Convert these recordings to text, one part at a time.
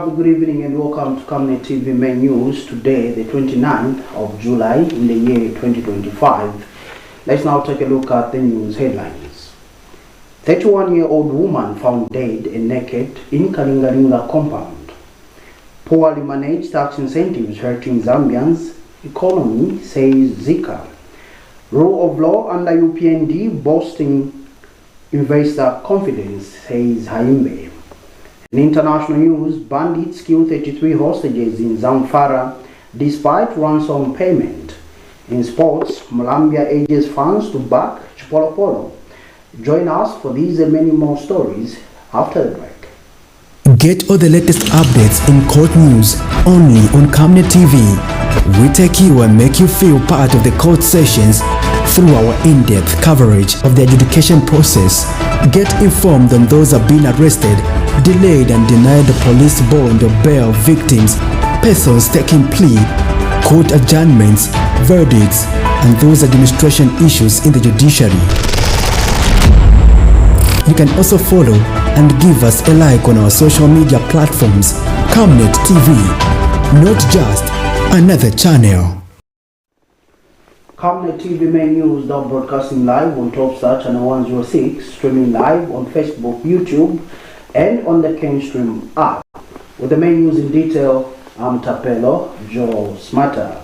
lovely good evening and welcome to Camnet TV main news today, the 29th of July in the year 2025. Let's now take a look at the news headlines. 31-year-old woman found dead and naked in KALINGALINGA compound. Poorly managed tax incentives hurting Zambians. Economy, says ZICA. Rule of law under UPND boosting investor confidence, says HAIMBE. In international news, bandits kill 33 hostages in ZAMFARA despite ransom payment. In sports, MULAMBIA urges fans to back CHIPOLOPOLO. Join us for these and many more stories after the break. Get all the latest updates in court news only on Camnet TV. We take you and make you feel part of the court sessions through our in-depth coverage of the adjudication process. Get informed on those who have been arrested, delayed and denied the police bond or bail victims, persons taking plea, court adjournments, verdicts, and those administration issues in the judiciary. You can also follow and give us a like on our social media platforms. Camnet TV, not just another channel. Camnet TV main news now broadcasting live on Topstar channel 106, streaming live on Facebook, YouTube, and on the Kenstream app. With the main news in detail, I'm Tapelo Joe Smarter.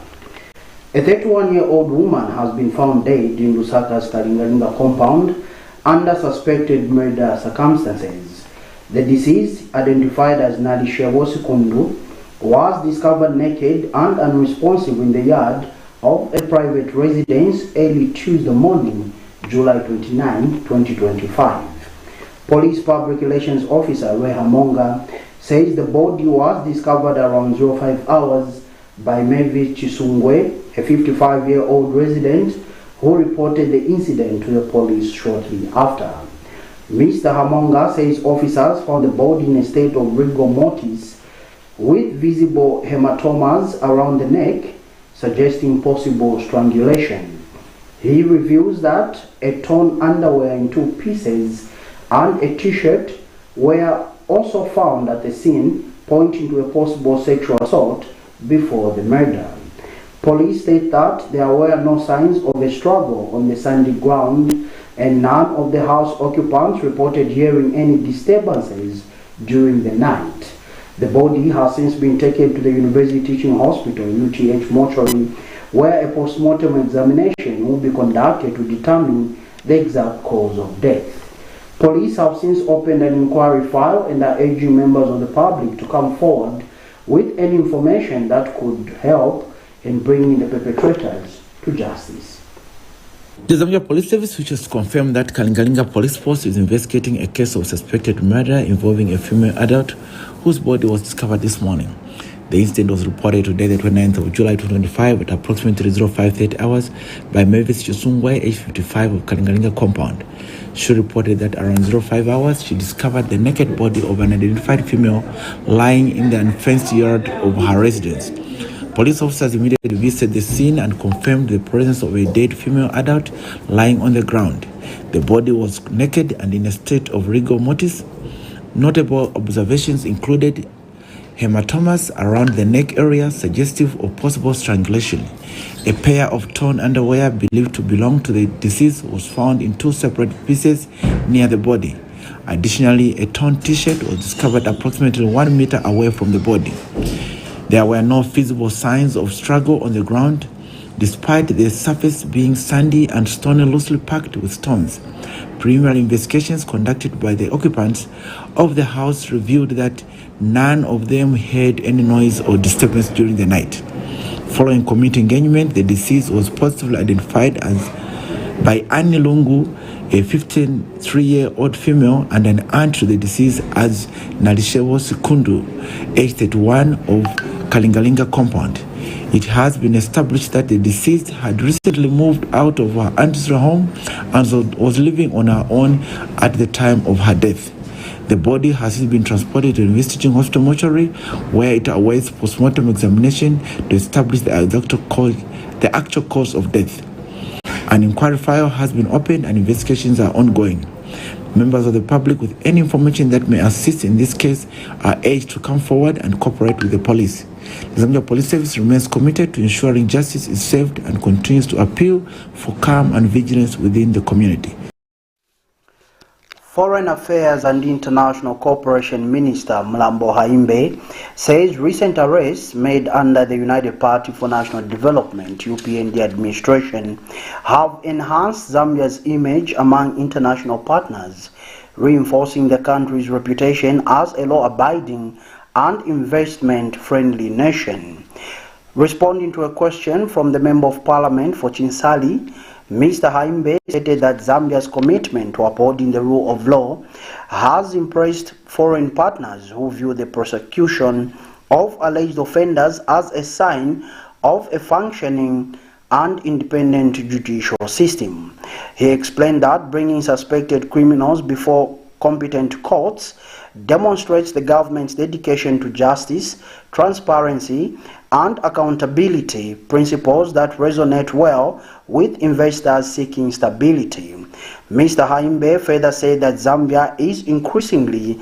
A 31-year-old woman has been found dead in Lusaka's KALINGALINGA compound under suspected murder circumstances. The deceased, identified as Nalishewo Sikundu, was discovered naked and unresponsive in the yard of a private residence early Tuesday morning, July 29, 2025. Police Public Relations Officer Hamonga says the body was discovered around 05 hours by Mavis Chisungwe, a 55-year-old resident who reported the incident to the police shortly after. Mr. Hamonga says officers found the body in a state of rigor mortis with visible hematomas around the neck, suggesting possible strangulation. He reveals that a torn underwear in two pieces and a t-shirt were also found at the scene, pointing to a possible sexual assault before the murder. Police state that there were no signs of a struggle on the sandy ground, and none of the house occupants reported hearing any disturbances during the night. The body has since been taken to the University Teaching Hospital, UTH mortuary, where a post-mortem examination will be conducted to determine the exact cause of death. Police have since opened an inquiry file and are urging members of the public to come forward with any information that could help in bringing the perpetrators to justice. The Zambia Police Service wishes to confirm that KALINGALINGA Police Force is investigating a case of suspected murder involving a female adult whose body was discovered this morning. The incident was reported today, the 29th of July 2025, at approximately 05:30 hours by Mavis Chisungwe, age 55, of KALINGALINGA compound. She reported that around 05 hours, she discovered the naked body of an identified female lying in the unfenced yard of her residence. Police officers immediately visited the scene and confirmed the presence of a dead female adult lying on the ground. The body was naked and in a state of rigor mortis. Notable observations included hematomas around the neck area suggestive of possible strangulation. A pair of torn underwear believed to belong to the deceased was found in two separate pieces near the body. Additionally, a torn t-shirt was discovered approximately 1 meter away from the body. There were no visible signs of struggle on the ground, despite the surface being sandy and stony, loosely packed with stones. Preliminary investigations conducted by the occupants of the house revealed that none of them heard any noise or disturbance during the night. Following community engagement, the deceased was positively identified as by Annie Lungu, a 53-year-old female and an aunt to the deceased, as Nalishewo Sikundu, age 31, of KALINGALINGA compound. It has been established that the deceased had recently moved out of her aunt's home and was living on her own at the time of her death. The body has since been transported to the University Teaching Hospital mortuary, where it awaits post-mortem examination to establish the actual cause of death. An inquiry file has been opened and investigations are ongoing. Members of the public with any information that may assist in this case are urged to come forward and cooperate with the police. The Zambia Police Service remains committed to ensuring justice is served and continues to appeal for calm and vigilance within the community. Foreign Affairs and International Cooperation Minister MULAMBIA says recent arrests made under the United Party for National Development (UPND) administration have enhanced Zambia's image among international partners, reinforcing the country's reputation as a law-abiding and investment-friendly nation. Responding to a question from the Member of Parliament for Chinsali, Mr. Haimbe stated that Zambia's commitment to upholding the rule of law has impressed foreign partners who view the prosecution of alleged offenders as a sign of a functioning and independent judicial system. He explained that bringing suspected criminals before competent courts demonstrates the government's dedication to justice, transparency, and accountability, principles that resonate well with investors seeking stability. Mr. Haimbe further said that Zambia is increasingly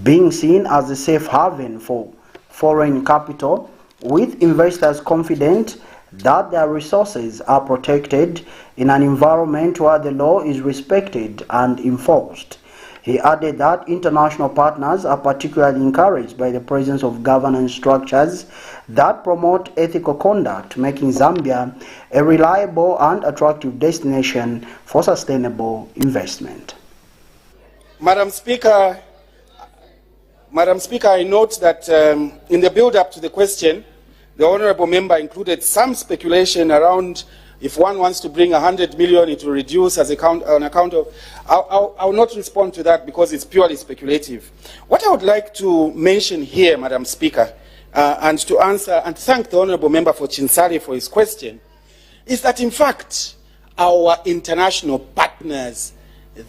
being seen as a safe haven for foreign capital, with investors confident that their resources are protected in an environment where the law is respected and enforced. He added that international partners are particularly encouraged by the presence of governance structures that promote ethical conduct, making Zambia a reliable and attractive destination for sustainable investment. Madam Speaker, I note that in the build-up to the question, the Honourable Member included some speculation around if one wants to bring 100 million, it will reduce on account of... I will not respond to that because it's purely speculative. What I would like to mention here, Madam Speaker, and to answer and thank the Honourable Member for Chinsali for his question, is that in fact our international partners,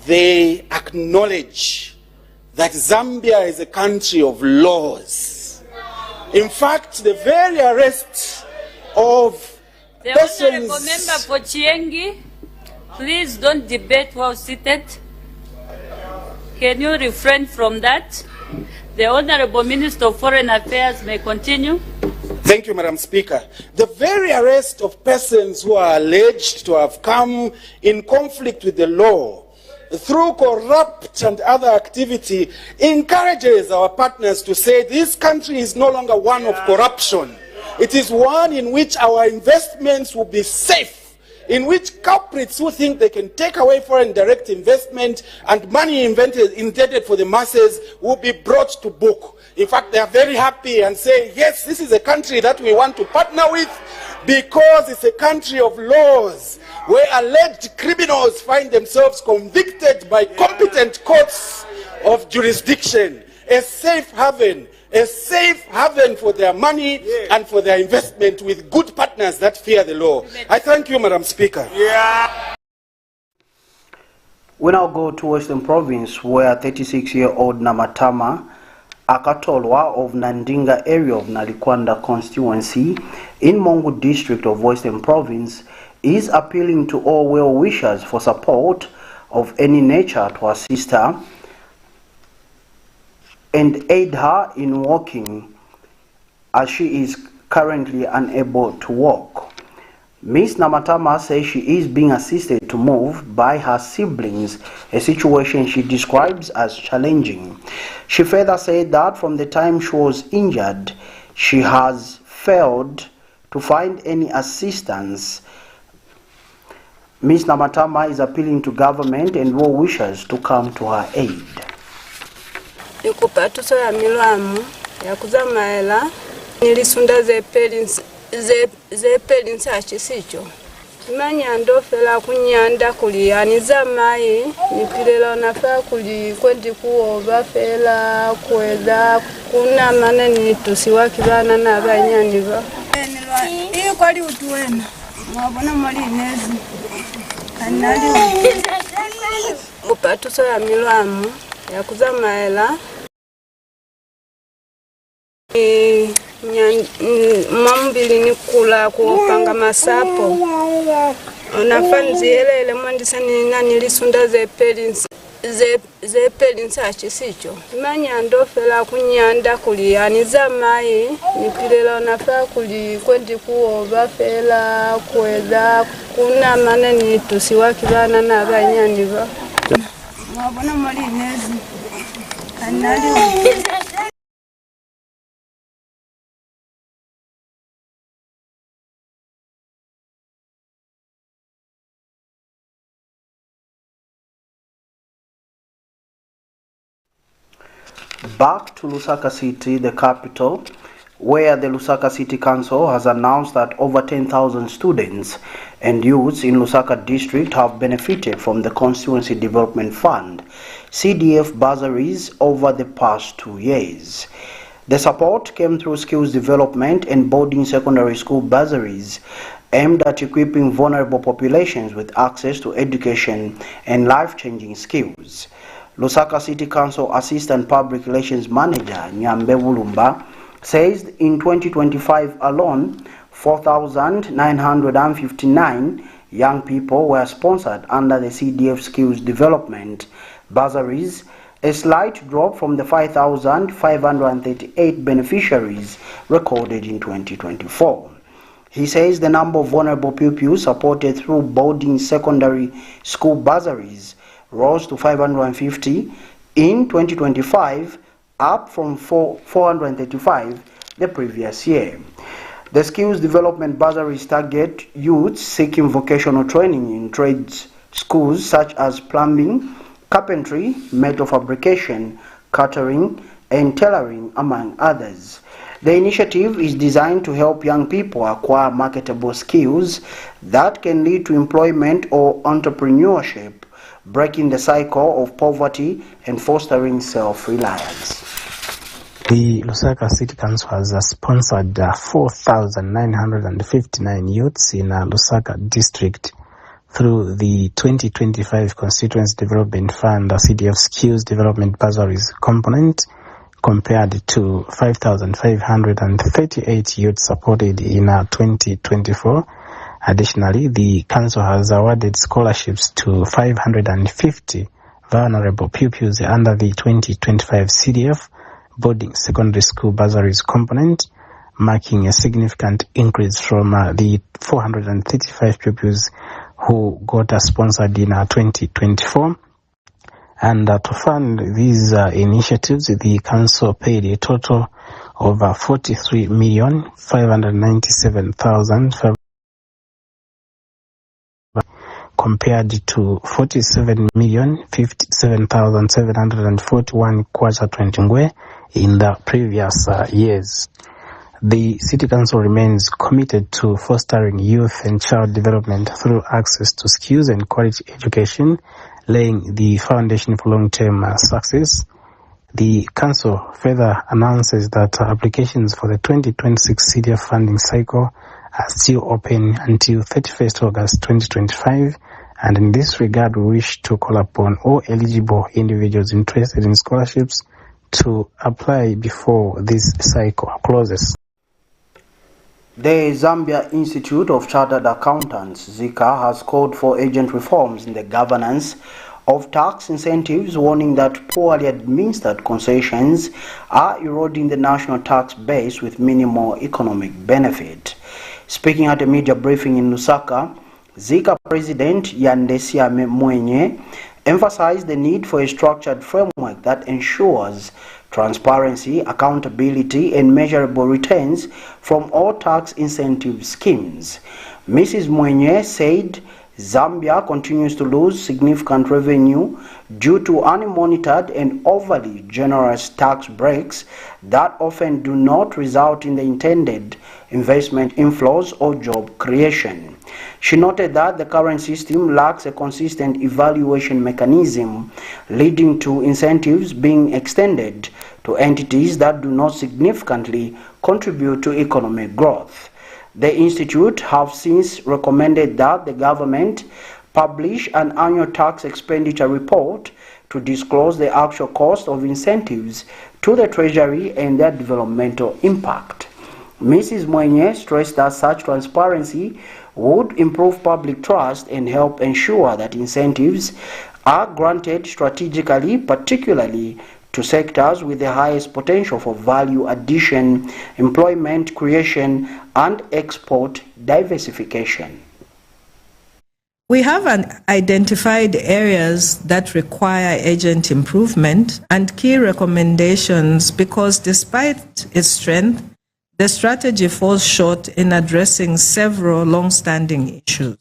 they acknowledge that Zambia is a country of laws. In fact, the very arrest of the Honourable Member for Chiengi, please don't debate while seated. Can you refrain from that? The Honourable Minister of Foreign Affairs may continue. Thank you, Madam Speaker. The very arrest of persons who are alleged to have come in conflict with the law through corrupt and other activity encourages our partners to say this country is no longer one of corruption. It is one in which our investments will be safe, in which culprits who think they can take away foreign direct investment and money intended for the masses will be brought to book. In fact, they are very happy and say, yes, this is a country that we want to partner with because it's a country of laws where alleged criminals find themselves convicted by competent courts of jurisdiction. A safe haven for their money and for their investment with good partners that fear the law. I thank you, Madam Speaker. We now go to Western Province, where 36-year-old Namatama Akatolwa of Nandinga area of Nalikwanda constituency in Mongu district of Western Province is appealing to all well-wishers for support of any nature to assist her and aid her in walking, as she is currently unable to walk. Ms. Namatama says she is being assisted to move by her siblings, a situation she describes as challenging. She further said that from the time she was injured, she has failed to find any assistance. Ms. Namatama is appealing to government and well-wishers to come to her aid. Nikupatuso ya milamu ya kuzamaela nilisunda zepelinsi achisicho imanya ndofela kunyanda kulianiza mai nikilela nafaa kwendi kuoba fela kweda kuna manani tusiwa kibana na abanyaniba iyo kwali utuwena mwabona mali nezi kanali kupatuso ya milamu ya kuzamaela mambili ni kula kupanga masapo unafanzi ele mwandisa ni nani lisunda ze pelinsi zepeli nsachi sicho manya ndofela kunyanda kulianiza mai nipilelo nafa kuli kwendi kuoba fela kweza kuna manani tusiwakibana na banyani ba mabona muri nezi kanali. Back to Lusaka City, the capital, where the Lusaka City Council has announced that over 10,000 students and youths in Lusaka district have benefited from the Constituency Development Fund CDF bursaries over the past 2 years. The support came through skills development and boarding secondary school bursaries aimed at equipping vulnerable populations with access to education and life-changing skills. Lusaka City Council Assistant Public Relations Manager Nyambe Wulumba says in 2025 alone, 4,959 young people were sponsored under the CDF Skills Development bursaries, a slight drop from the 5,538 beneficiaries recorded in 2024. He says the number of vulnerable pupils supported through boarding secondary school bursaries rose to 550 in 2025, up from 435 the previous year. The skills development bursaries target youths seeking vocational training in trades schools such as plumbing, carpentry, metal fabrication, catering, and tailoring, among others. The initiative is designed to help young people acquire marketable skills that can lead to employment or entrepreneurship, breaking the cycle of poverty and fostering self-reliance. The Lusaka City Council has sponsored 4,959 youths in Lusaka district through the 2025 Constituency Development Fund CDF Skills Development Bursaries component, compared to 5,538 youths supported in 2024. Additionally, the Council has awarded scholarships to 550 vulnerable pupils under the 2025 CDF boarding secondary school bursaries component, marking a significant increase from the 435 pupils who got sponsored in 2024. And to fund these initiatives, the Council paid a total of 43,597,500 compared to 47,057,741 kwacha 20 ngwe in the previous years. The City Council remains committed to fostering youth and child development through access to skills and quality education, laying the foundation for long-term success. The Council further announces that applications for the 2026 CDF funding cycle are still open until 31st August 2025, and in this regard we wish to call upon all eligible individuals interested in scholarships to apply before this cycle closes. The Zambia Institute of Chartered Accountants, ZICA, has called for urgent reforms in the governance of tax incentives, warning that poorly administered concessions are eroding the national tax base with minimal economic benefit. Speaking at a media briefing in Lusaka, ZICA President Yandesia Mwenye emphasized the need for a structured framework that ensures transparency, accountability, and measurable returns from all tax incentive schemes. Mrs. Mwenye said Zambia continues to lose significant revenue due to unmonitored and overly generous tax breaks that often do not result in the intended investment inflows or job creation. She noted that the current system lacks a consistent evaluation mechanism, leading to incentives being extended to entities that do not significantly contribute to economic growth. The Institute have since recommended that the government publish an annual tax expenditure report to disclose the actual cost of incentives to the Treasury and their developmental impact. Mrs. Mwenye stressed that such transparency would improve public trust and help ensure that incentives are granted strategically, particularly to sectors with the highest potential for value addition, employment creation, and export diversification. We have identified areas that require urgent improvement and key recommendations because despite its strength, the strategy falls short in addressing several long-standing issues.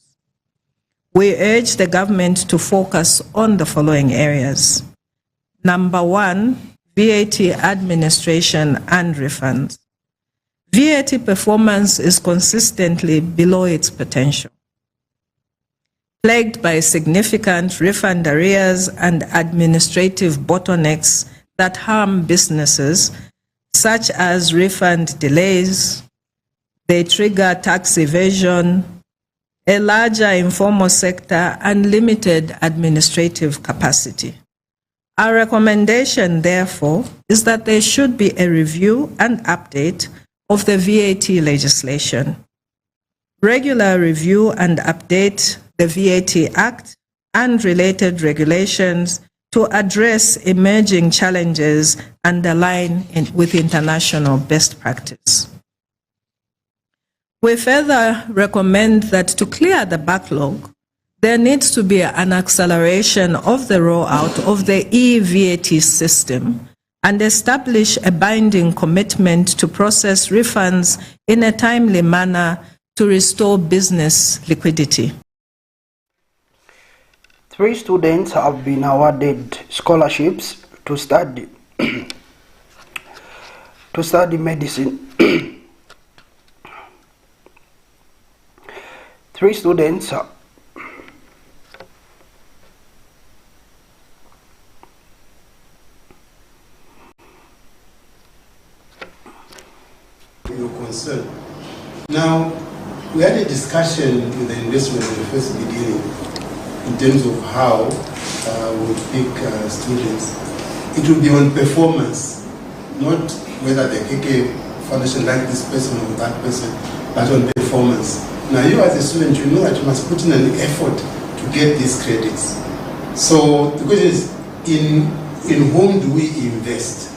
We urge the government to focus on the following areas. Number 1, VAT administration and refunds. VAT performance is consistently below its potential, plagued by significant refund arrears and administrative bottlenecks that harm businesses, such as refund delays. They trigger tax evasion, a larger informal sector, and limited administrative capacity. Our recommendation, therefore, is that there should be a review and update of the VAT legislation. Regular review and update the VAT Act and related regulations to address emerging challenges and align with international best practice. We further recommend that to clear the backlog, there needs to be an acceleration of the rollout of the e-VAT system and establish a binding commitment to process refunds in a timely manner to restore business liquidity. 3 students have been awarded scholarships to study medicine. 3 students your concern. Now, we had a discussion with the investment in the first beginning in terms of how we pick students. It will be on performance, not whether the KK Foundation like this person or that person, but on performance. Now, you as a student, you know that you must put in an effort to get these credits. So the question is, in whom do we invest?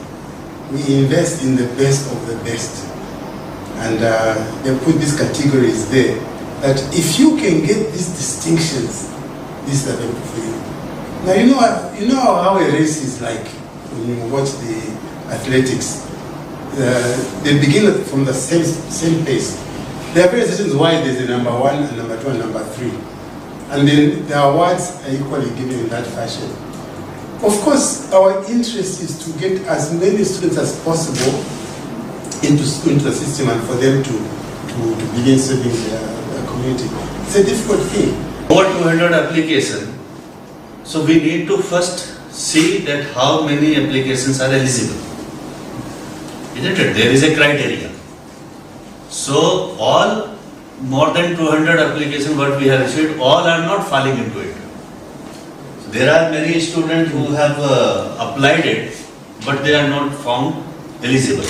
We invest in the best of the best. And they put these categories there, that if you can get these distinctions, these are available for you. Now, you know how a race is like when you watch the athletics. They begin from the same pace. There are various reasons why there's a number 1 and number 2 and number 3. And then the awards are equally given in that fashion. Of course, our interest is to get as many students as possible into the system and for them to begin serving their community. It's a difficult thing. Over 200 applications. So we need to first see that how many applications are eligible. Isn't it? There is a criteria. So all more than 200 applications what we have received, all are not falling into it. There are many students who have applied it, but they are not found eligible.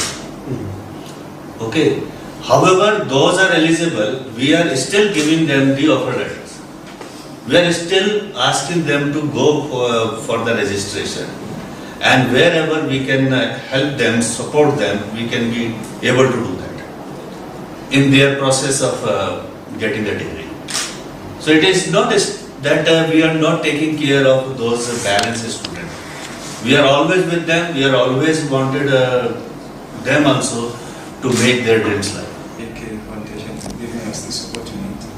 Okay. However, those are eligible, we are still giving them the offer letters. We are still asking them to go for the registration. And wherever we can help them, support them, we can be able to do that in their process of getting the degree. So it is not that we are not taking care of those balanced students. We are always with them, we are always wanted them also to make their dreams life. AK Foundation for giving us this opportunity.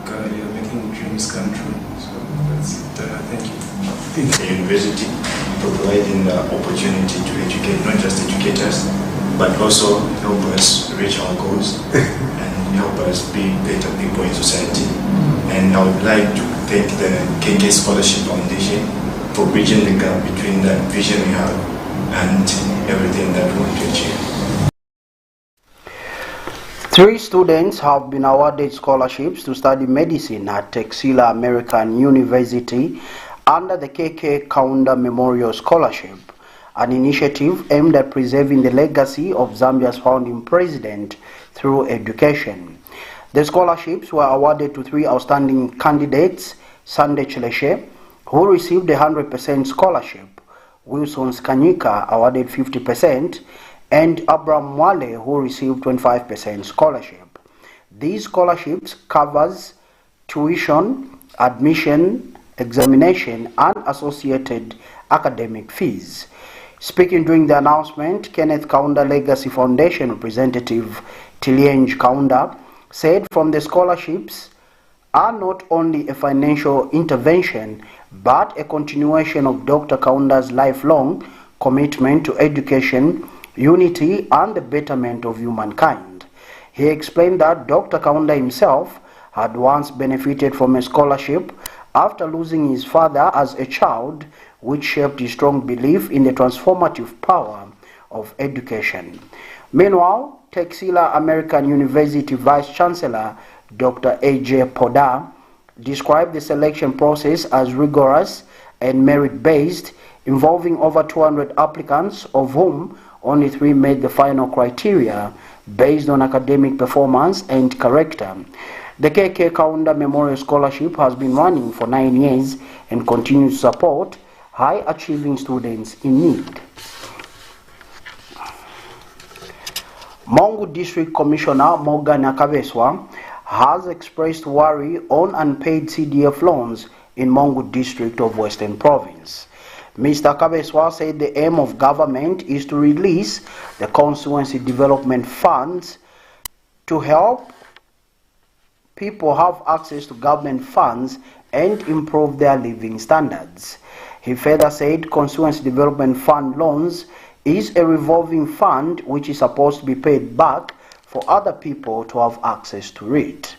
We are making dreams come true. So that's it. Thank you. The university providing the opportunity to educate, not just educators, but also help us reach our goals and help us be better people in society. And I would like to thank the KK Scholarship Foundation for bridging the gap between the vision we have and everything that we want to achieve. 3 students have been awarded scholarships to study medicine at Texila American University under the KK Kaunda Memorial Scholarship, an initiative aimed at preserving the legacy of Zambia's founding president through education. The scholarships were awarded to 3 outstanding candidates: Sande Chileshe, who received a 100% scholarship, Wilson Skanyika awarded 50%, and Abraham Mwale, who received 25% scholarship. These scholarships covers tuition, admission, examination, and associated academic fees. Speaking during the announcement, Kenneth Kaunda Legacy Foundation representative Tilienge Kaunda said from the scholarships are not only a financial intervention but a continuation of Dr. Kaunda's lifelong commitment to education, unity, and the betterment of humankind. He explained that Dr. Kaunda himself had once benefited from a scholarship after losing his father as a child, which shaped his strong belief in the transformative power of education. Meanwhile, Texila American University Vice Chancellor Dr. A.J. Poda described the selection process as rigorous and merit-based, involving over 200 applicants, of whom only 3 made the final criteria based on academic performance and character. The KK Kaunda Memorial Scholarship has been running for 9 years and continues to support high-achieving students in need. Mongu District Commissioner Morgan Akabeswa has expressed worry on unpaid CDF loans in Mongu District of Western Province. Mr. Akabeswa said the aim of government is to release the constituency development funds to help people have access to government funds and improve their living standards. He further said Constituency Development Fund loans is a revolving fund which is supposed to be paid back for other people to have access to it.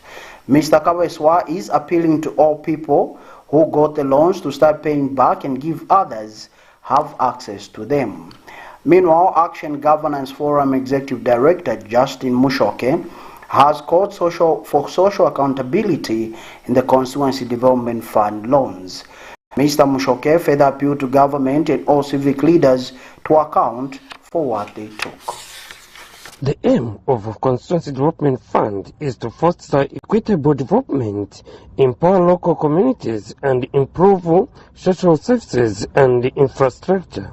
Mr. Kabeswa is appealing to all people who got the loans to start paying back and give others have access to them. Meanwhile, Action Governance Forum Executive Director Justin Mushoke has called for social accountability in the Constituency Development Fund loans. Mr. Mushoke further appealed to government and all civic leaders to account for what they took. The aim of Constituency Development Fund is to foster equitable development, empower local communities, and improve social services and infrastructure.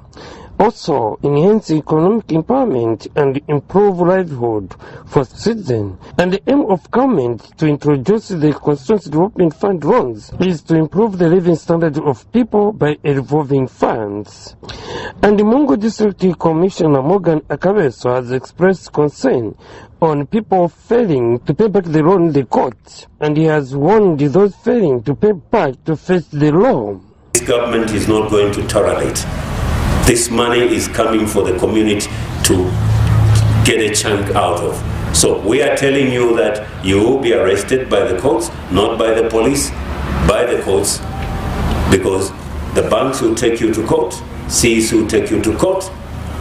Also, enhance economic empowerment and improve livelihood for citizens. And the aim of government to introduce the Constituency Development Fund loans is to improve the living standard of people by revolving funds. And the Mongo District Commissioner Morgan Akabeso has expressed concern on people failing to pay back the loan they got, and he has warned those failing to pay back to face the law. This government is not going to tolerate. This money is coming for the community to get a chunk out of. So we are telling you that you will be arrested by the courts, not by the police, by the courts, because the banks will take you to court, Cs will take you to court,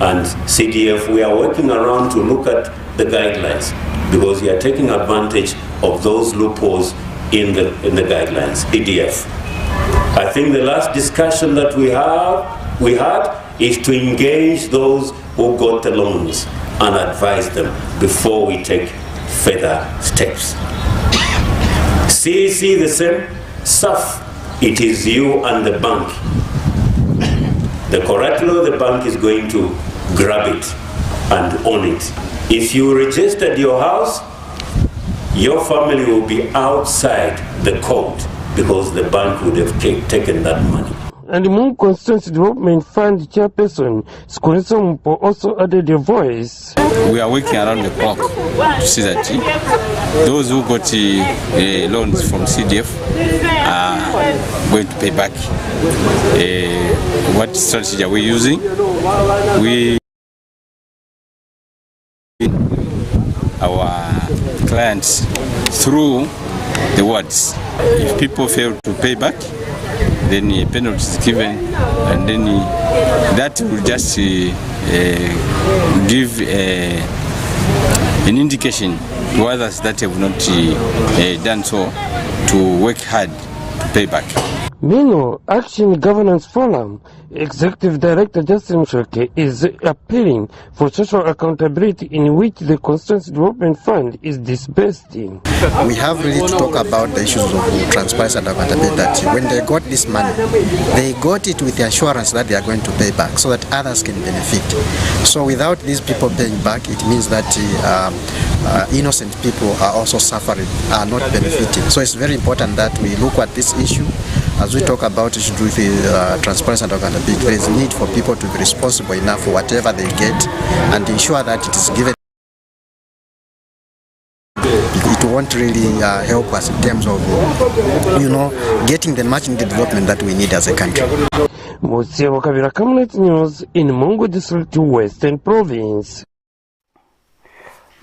and CDF, we are working around to look at the guidelines, because we are taking advantage of those loopholes in the guidelines. CDF. I think the last discussion that we had is to engage those who got the loans and advise them before we take further steps. CAC the same, SAF, it is you and the bank. The collateral, the bank is going to grab it and own it. If you registered your house, your family will be outside the court because the bank would have taken that money. And the Mungu Constituency Development Fund chairperson, Skureso Mpo, also added a voice. We are working around the clock to see that those who got loans from CDF are going to pay back. What strategy are we using? We our clients through the wards. If people fail to pay back, then a penalty is given, and then that will just give an indication to others that have not done so to work hard to pay back. Meanwhile, Action Governance Forum Executive Director Justin Shoke is appealing for social accountability in which the Constituency Development Fund is disbursed in. We have really to talk about the issues of transparency and accountability. When they got this money, they got it with the assurance that they are going to pay back so that others can benefit. So without these people paying back, it means that innocent people are also suffering, are not benefiting. So it's very important that we look at this issue. As we talk about issues with transparency and accountability, there is need for people to be responsible enough for whatever they get and ensure that it is given. It won't really help us in terms of, getting the much needed development that we need as a country. Musiwa Kabira, Camnet News in Mungu District, Western Province.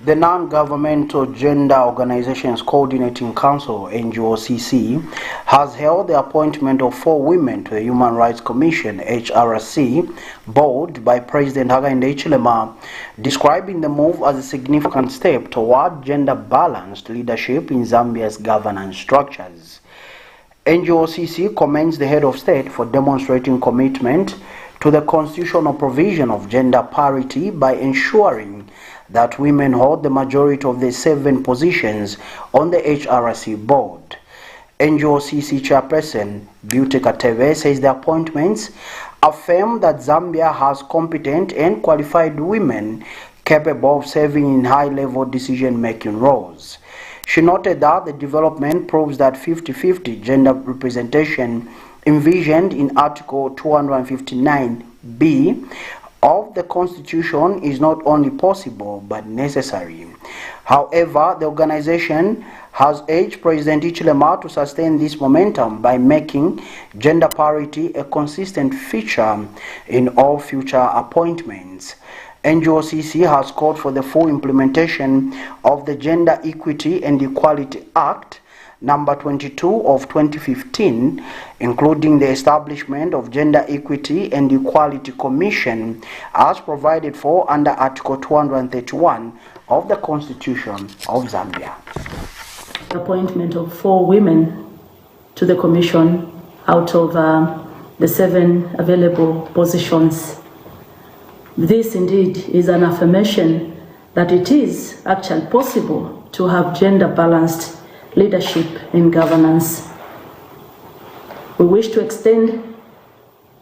The Non-Governmental Gender Organizations Coordinating Council, NGOCC, has held the appointment of 4 women to the Human Rights Commission, HRC, board by President Hakainde Hichilema, describing the move as a significant step toward gender-balanced leadership in Zambia's governance structures. NGOCC commends the head of state for demonstrating commitment to the constitutional provision of gender parity by ensuring that women hold the majority of the 7 positions on the HRC board. NGOCC chairperson Beauty Katebe says the appointments affirm that Zambia has competent and qualified women capable of serving in high-level decision-making roles. She noted that the development proves that 50-50 gender representation envisioned in Article 259B of the Constitution is not only possible but necessary. However, the organization has urged President Hichilema to sustain this momentum by making gender parity a consistent feature in all future appointments. NGOCC has called for the full implementation of the Gender Equity and Equality Act number 22 of 2015, including the establishment of Gender Equity and Equality Commission as provided for under Article 231 of the Constitution of Zambia. The appointment of 4 women to the Commission out of the 7 available positions. This indeed is an affirmation that it is actually possible to have gender-balanced leadership in governance. We wish to extend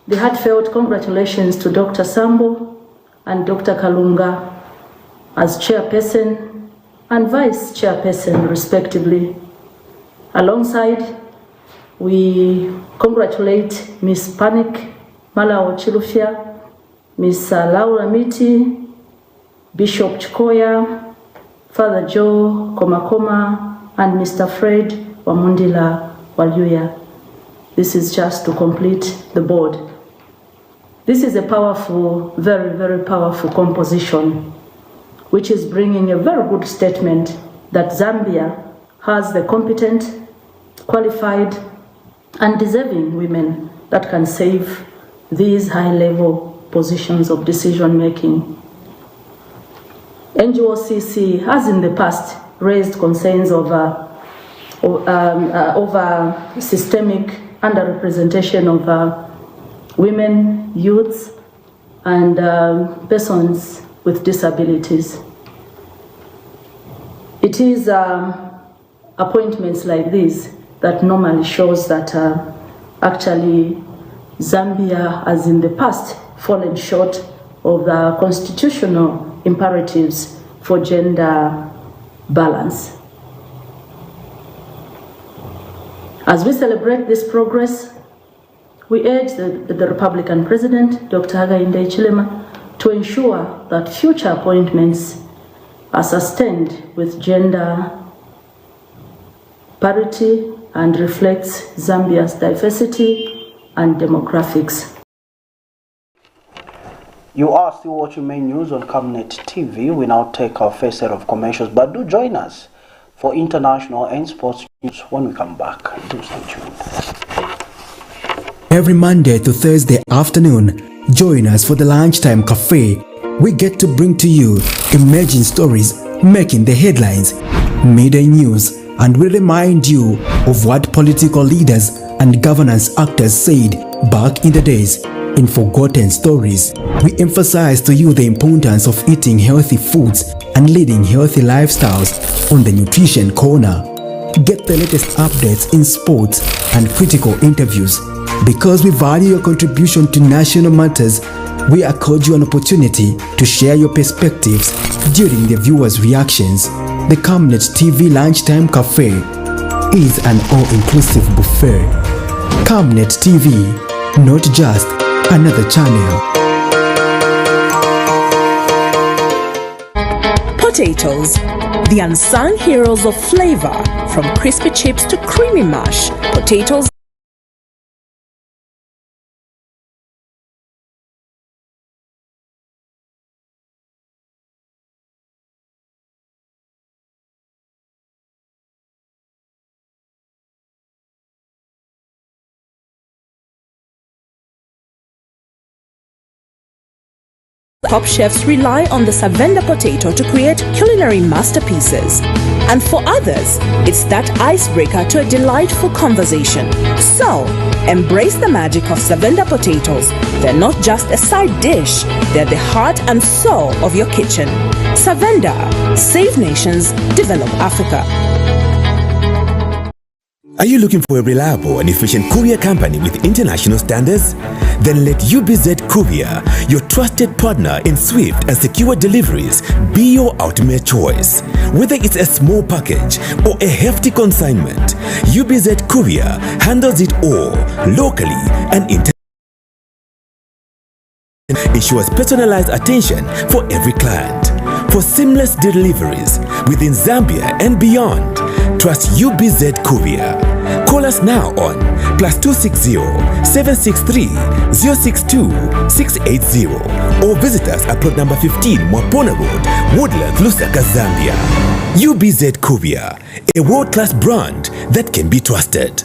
the heartfelt congratulations to Dr. Sambo and Dr. Kalunga as chairperson and vice chairperson respectively. Alongside, we congratulate Ms. Panik Malao Chilufya, Ms. Laura Miti, Bishop Chikoya, Father Joe Komakoma, and Mr. Fred Wamundila Waluya. This is just to complete the board. This is a powerful, very, very powerful composition, which is bringing a very good statement that Zambia has the competent, qualified, and deserving women that can save these high-level positions of decision-making. NGOCC has in the past raised concerns over systemic underrepresentation of women, youths, and persons with disabilities. It is appointments like this that normally shows that actually Zambia has in the past fallen short of the constitutional imperatives for gender balance. As we celebrate this progress, we urge the Republican President, Dr. Hakainde Hichilema, to ensure that future appointments are sustained with gender parity and reflects Zambia's diversity and demographics. You are still watching main news on Camnet TV. We now take our first set of commercials, but do join us for international and sports news when we come back. Do stay tuned. Every Monday to Thursday afternoon, join us for the Lunchtime Cafe. We get to bring to you emerging stories making the headlines, media news, and we remind you of what political leaders and governance actors said back in the days. In Forgotten Stories, we emphasize to you the importance of eating healthy foods and leading healthy lifestyles on the Nutrition Corner. Get the latest updates in sports and critical interviews. Because we value your contribution to national matters, we accord you an opportunity to share your perspectives during the viewers' reactions. The Camnet TV Lunchtime Cafe is an all-inclusive buffet. Camnet TV, not just another channel. Potatoes, the unsung heroes of flavor, from crispy chips to creamy mash. Potatoes top chefs rely on the Savenda potato to create culinary masterpieces. And for others, it's that icebreaker to a delightful conversation. So, embrace the magic of Savenda potatoes. They're not just a side dish, they're the heart and soul of your kitchen. Savenda, save nations, develop Africa. Are you looking for a reliable and efficient courier company with international standards? Then let UBZ Courier, your trusted partner in swift and secure deliveries, be your ultimate choice. Whether it's a small package or a hefty consignment, UBZ Courier handles it all locally and ensures personalized attention for every client. For seamless deliveries within Zambia and beyond, trust UBZ Courier. Call us now on +260 763 062 680 or visit us at plot number 15 Mwapona Road, Woodland, Lusaka, Zambia. UBZ Courier, a world-class brand that can be trusted.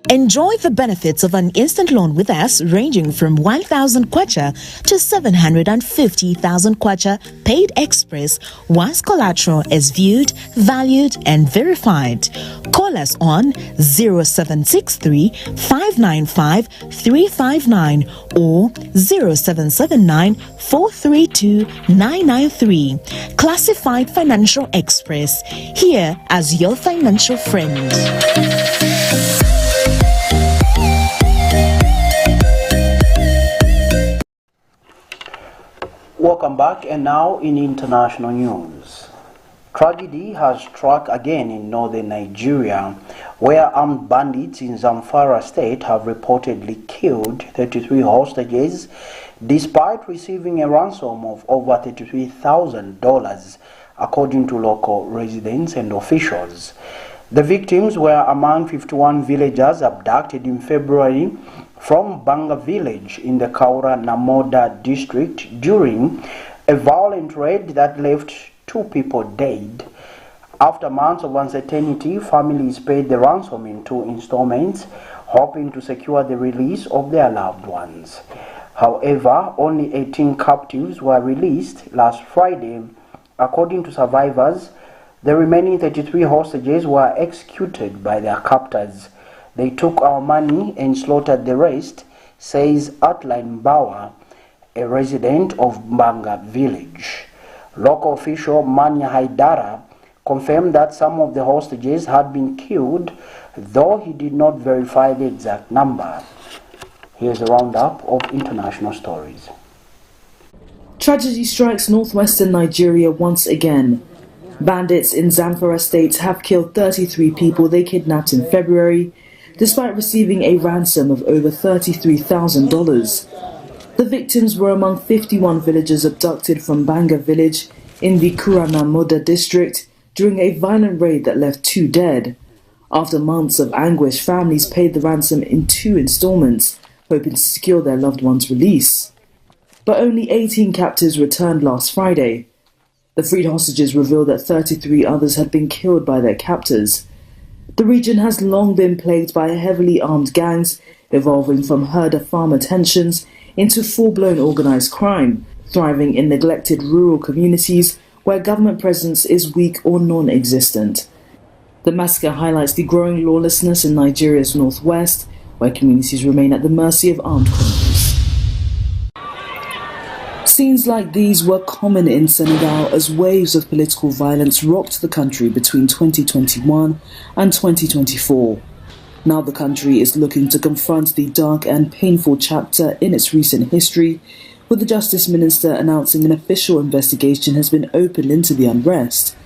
Enjoy the benefits of an instant loan with us ranging from 1,000 kwacha to 750,000 kwacha paid express once collateral is viewed, valued and verified. Call us on 0763 595 359 or 0779 432 993. Classified Financial Express, here as your financial friend. Welcome back, and now in international news. Tragedy has struck again in northern Nigeria, where armed bandits in Zamfara state have reportedly killed 33 hostages despite receiving a ransom of over $33,000, according to local residents and officials. The victims were among 51 villagers abducted in February from Banga village in the Kaura Namoda district during a violent raid that left 2 people dead. After months of uncertainty, families paid the ransom in 2 installments, hoping to secure the release of their loved ones. However, only 18 captives were released last Friday. According to survivors, the remaining 33 hostages were executed by their captors. They took our money and slaughtered the rest, says Atline Bawa, a resident of Banga village. Local official Manya Haidara confirmed that some of the hostages had been killed, though he did not verify the exact number. Here's a roundup of international stories. Tragedy strikes northwestern Nigeria once again. Bandits in Zamfara state have killed 33 people they kidnapped in February, despite receiving a ransom of over $33,000. The victims were among 51 villagers abducted from Banga village in the Kurana Moda district during a violent raid that left 2 dead. After months of anguish, families paid the ransom in 2 installments, hoping to secure their loved ones' release. But only 18 captives returned last Friday. The freed hostages revealed that 33 others had been killed by their captors. The region has long been plagued by heavily armed gangs, evolving from herder-farmer tensions into full-blown organized crime, thriving in neglected rural communities where government presence is weak or non-existent. The massacre highlights the growing lawlessness in Nigeria's northwest, where communities remain at the mercy of armed criminals. Scenes like these were common in Senegal as waves of political violence rocked the country between 2021 and 2024. Now the country is looking to confront the dark and painful chapter in its recent history, with the Justice Minister announcing an official investigation has been opened into the unrest.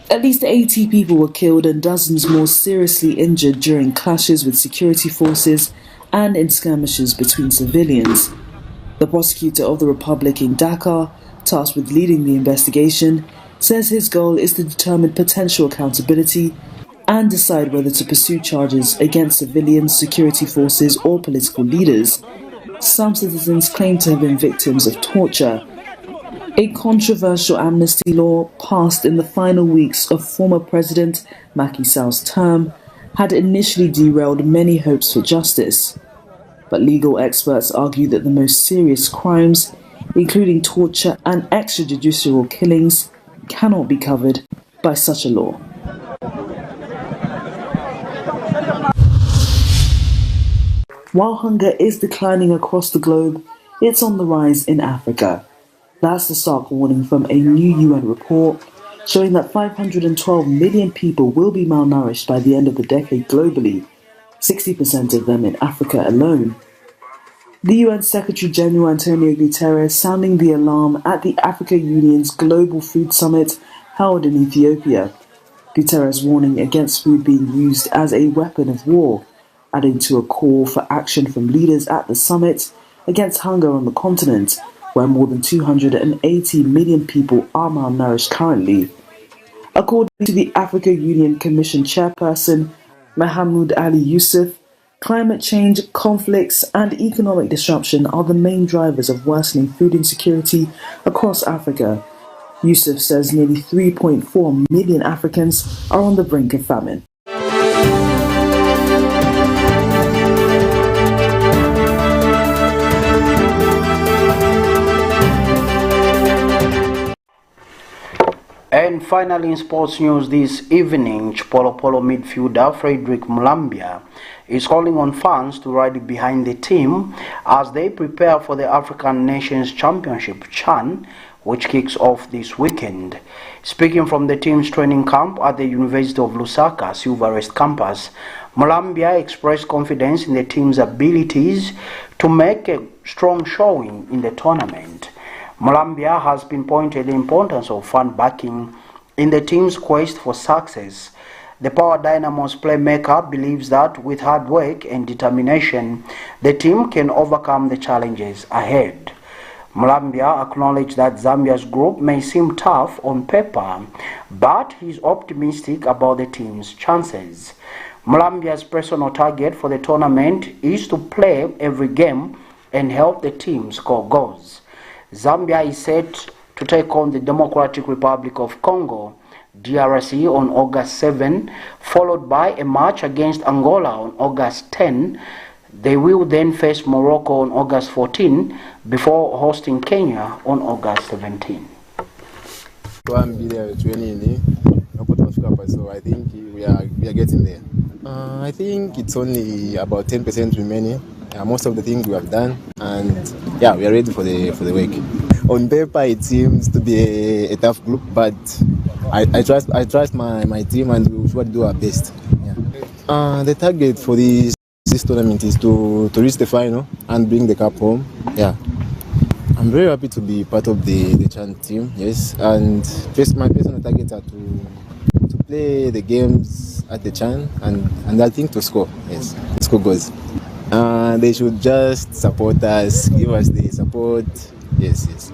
At least 80 people were killed and dozens more seriously injured during clashes with security forces and in skirmishes between civilians. The prosecutor of the Republic in Dakar, tasked with leading the investigation, says his goal is to determine potential accountability and decide whether to pursue charges against civilians, security forces or political leaders. Some citizens claim to have been victims of torture. A controversial amnesty law passed in the final weeks of former President Macky Sall's term had initially derailed many hopes for justice. But legal experts argue that the most serious crimes, including torture and extrajudicial killings, cannot be covered by such a law. While hunger is declining across the globe, it's on the rise in Africa. That's the stark warning from a new UN report showing that 512 million people will be malnourished by the end of the decade globally, 60% of them in Africa alone. The UN Secretary-General Antonio Guterres sounding the alarm at the Africa Union's Global Food Summit held in Ethiopia. Guterres warning against food being used as a weapon of war, adding to a call for action from leaders at the summit against hunger on the continent, where more than 280 million people are malnourished currently. According to the Africa Union Commission chairperson, Mahamoud Ali Yusuf, climate change, conflicts and economic disruption are the main drivers of worsening food insecurity across Africa. Yusuf says nearly 3.4 million Africans are on the brink of famine. And finally, in sports news this evening, CHIPOLOPOLO midfielder Frederick Mulambia is calling on fans to ride behind the team as they prepare for the African Nations Championship CHAN, which kicks off this weekend. Speaking from the team's training camp at the University of Lusaka Silver Rest campus, Mulambia expressed confidence in the team's abilities to make a strong showing in the tournament. Mulambia has pinpointed the importance of fan backing in the team's quest for success. The Power Dynamos playmaker believes that with hard work and determination, the team can overcome the challenges ahead. Mulambia acknowledged that Zambia's group may seem tough on paper, but he's optimistic about the team's chances. Mulambia's personal target for the tournament is to play every game and help the team score goals. Zambia is set to take on the Democratic Republic of Congo, DRC, on August 7, followed by a match against Angola on August 10. They will then face Morocco on August 14 before hosting Kenya on August 17. So I think we are getting there. I think it's only about 10% remaining. Most of the things we have done, and yeah, we are ready for the week. On paper, it seems to be a tough group, but I trust my team, and we will do our best. Yeah. The target for this tournament is to reach the final and bring the cup home. Yeah, I'm very happy to be part of the CHAN team. Yes, and my personal targets are to play the games at the CHAN and I think to score. Yes, score goals. They should just support us, give us the support. Yes.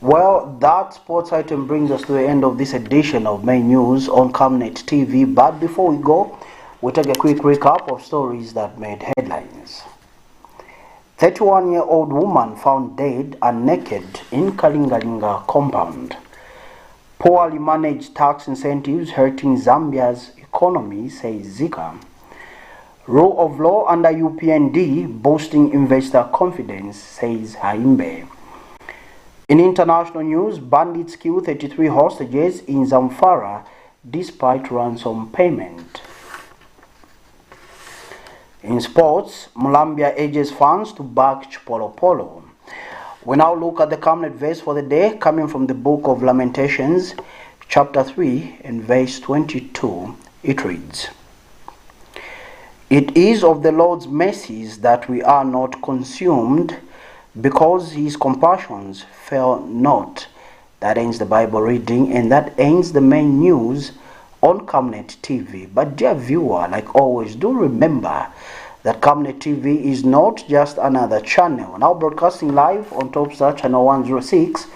Well, that sports item brings us to the end of this edition of Main News on Camnet TV. But before we go, we'll take a quick recap of stories that made headlines. 31-year-old woman found dead and naked in Kalingalinga compound. Poorly managed tax incentives hurting Zambia's economy, says ZICA. Rule of law under UPND boosting investor confidence, says HAIMBE. In international news, bandits kill 33 hostages in ZAMFARA despite ransom payment. In sports, MULAMBIA urges fans to back CHIPOLOPOLO. We now look at the Camnet verse for the day, coming from the book of Lamentations, chapter 3 and verse 22. It reads, "It is of the Lord's mercies that we are not consumed, because his compassions fail not." That ends the Bible reading, and that ends the main news on Camnet TV. But dear viewer, like always, do remember that Camnet TV is not just another channel. Now broadcasting live on Topstar channel 106,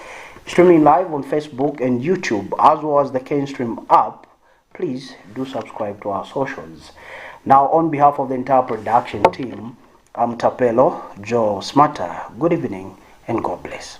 streaming live on Facebook and YouTube, as well as the KStream app. Please do subscribe to our socials. Now, on behalf of the entire production team, I'm Tapelo Joe Smarter. Good evening and God bless.